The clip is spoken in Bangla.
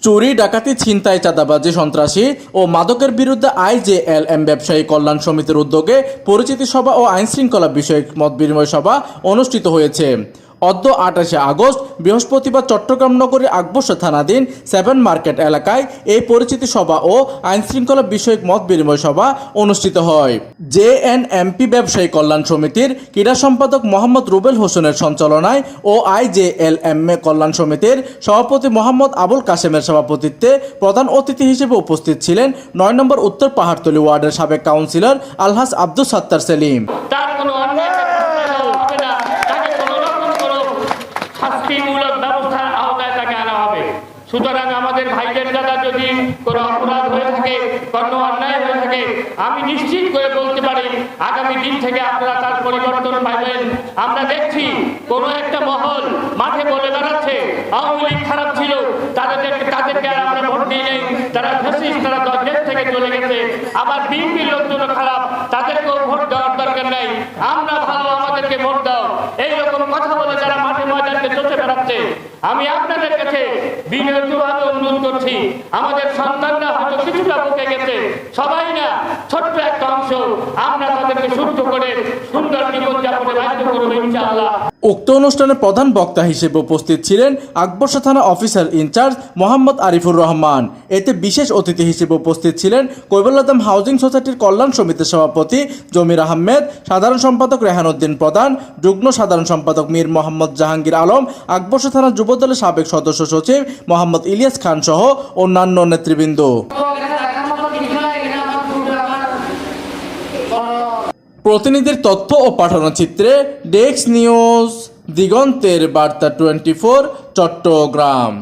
চুরি, ডাকাতি, ছিনতাই, চাঁদাবাজি, সন্ত্রাসী ও মাদকের বিরুদ্ধে আইজেএলএম ব্যবসায়ী কল্যাণ সমিতির উদ্যোগে পরিচিতি সভা ও আইনশৃঙ্খলা বিষয়ক মতবিনিময় সভা অনুষ্ঠিত হয়েছে। অদ্য 28 আগস্ট বৃহস্পতিবার চট্টগ্রাম নগরীর আকবর্ষা থানাধীন 7 মার্কেট এলাকায় এই পরিচিতি সভা ও আইনশৃঙ্খলা বিষয়ক মত বিনিময় সভা অনুষ্ঠিত হয়। জেএনএমপি ব্যবসায়ী কল্যাণ সমিতির ক্রীড়া সম্পাদক মোহাম্মদ রুবেল হোসেনের সঞ্চালনায় ও আইজেএলএম কল্যাণ সমিতির সভাপতি মোহাম্মদ আবুল কাশেমের সভাপতিত্বে প্রধান অতিথি হিসেবে উপস্থিত ছিলেন 9 নম্বর উত্তর পাহাড়তলী ওয়ার্ডের সাবেক কাউন্সিলর আলহাজ আব্দুস সাত্তার সেলিম। শাস্তিমূলক ব্যবস্থার আওতায় তাকে আনা হবে। সুতরাং আমাদের ভাইদের দ্বারা যদি কোনো অপরাধ হয়ে থাকে, কোনো অন্যায় হয়ে থাকে, আমি নিশ্চিত করে বলতে পারি আগামী দিন থেকে আপনারা তার পরিবর্তন পাবেন। আমরা দেখছি কোনো একটা মহল মাঠে বলে বেড়াচ্ছে আওয়ামী লীগ খারাপ ছিল, তাদেরকে আর আমরা ভোট দিই নেই, তারা ফ্যাসিস্ট, তারা দেশ থেকে চলে গেছে। আবার বিএনপির লোকজন খারাপ, তাদেরকেও ভোট দেওয়ার দরকার নাই, আমরা ভালো, আমাদেরকে ভোট দাও, এইরকম কথা বলে যারা মাঠে ময়দানকে চষে বেড়াচ্ছে, আমি আপনাদের কাছে বিনয়ভাবে অনুরোধ করছি, আমাদের সন্তানরা হয়তো কিছুটা বুকে গেছে, সবাই না, ছোট্ট একটা অংশ, আমরা তাদেরকে শুদ্ধ করে সুন্দর জীবনযাপনে বাধ্য করবো ইনশাআল্লাহ। উক্ত অনুষ্ঠানে প্রধান বক্তা হিসেবে উপস্থিত ছিলেন আকবর্ষা থানা অফিসার ইনচার্জ মোহাম্মদ আরিফুর রহমান। এতে বিশেষ অতিথি হিসেবে উপস্থিত ছিলেন কৈবল্য আদম হাউজিং সোসাইটির কল্যাণ সমিতির সভাপতি জমির আহমেদ, সাধারণ সম্পাদক রেহান উদ্দিন প্রধান, যুগ্ম সাধারণ সম্পাদক মীর মোহাম্মদ জাহাঙ্গীর আলম, আকবর্ষা থানা যুবদলের সাবেক সদস্য সচিব মোহাম্মদ ইলিয়াস খান সহ অন্যান্য নেতৃবৃন্দ। প্রতিনিধির তথ্য ও পাঠানো চিত্রে ডেস্ক নিউজ, দিগন্তের বার্তা 24, চট্টগ্রাম।